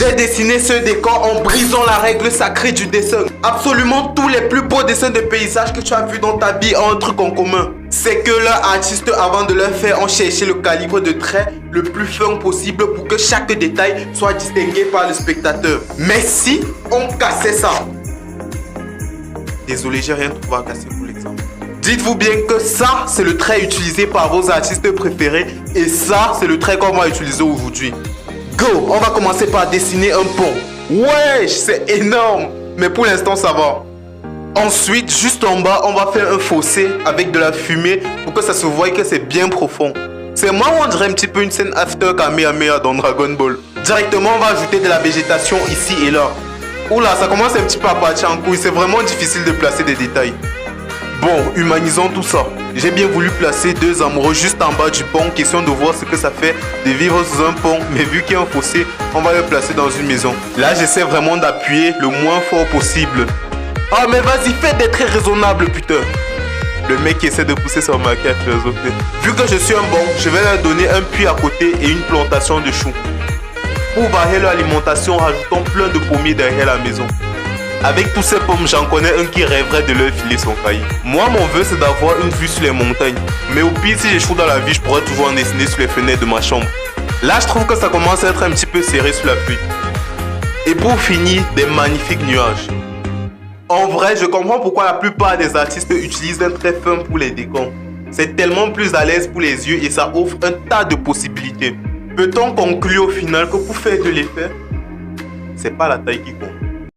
J'ai dessiné ce décor en brisant la règle sacrée du dessin. Absolument tous les plus beaux dessins de paysages que tu as vus dans ta vie ont un truc en commun. C'est que leurs artistes, avant de le faire, ont cherché le calibre de trait le plus fin possible pour que chaque détail soit distingué par le spectateur. Mais si on cassait ça... Désolé, j'ai rien trouvé à casser pour l'exemple. Dites-vous bien que ça, c'est le trait utilisé par vos artistes préférés et ça, c'est le trait qu'on va utiliser aujourd'hui. Go, on va commencer par dessiner un pont. Wesh, c'est énorme. Mais pour l'instant, ça va. Ensuite, juste en bas, on va faire un fossé avec de la fumée pour que ça se voie que c'est bien profond. C'est moi où on dirait un petit peu une scène after Kamehameha dans Dragon Ball. Directement, on va ajouter de la végétation ici et là. Oula, ça commence un petit peu à partir en couille. C'est vraiment difficile de placer des détails. Bon, humanisons tout ça. J'ai bien voulu placer deux amoureux juste en bas du pont. Question de voir ce que ça fait de vivre sous un pont. Mais vu qu'il y a un fossé, on va le placer dans une maison. Là, j'essaie vraiment d'appuyer le moins fort possible. Ah, mais vas-y, fais d'être très raisonnable, putain. Le mec qui essaie de pousser son maquillage philosophique. Vu que je suis un bon, je vais leur donner un puits à côté et une plantation de choux. Pour varier leur alimentation, rajoutons plein de pommiers derrière la maison. Avec tous ces pommes, j'en connais un qui rêverait de leur filer son cahier. Moi, mon vœu, c'est d'avoir une vue sur les montagnes. Mais au pire, si j'échoue dans la vie, je pourrais toujours en dessiner sur les fenêtres de ma chambre. Là, je trouve que ça commence à être un petit peu serré sous la pluie. Et pour finir, des magnifiques nuages. En vrai, je comprends pourquoi la plupart des artistes utilisent un trait fin pour les décors. C'est tellement plus à l'aise pour les yeux et ça offre un tas de possibilités. Peut-on conclure au final que pour faire de l'effet, c'est pas la taille qui compte.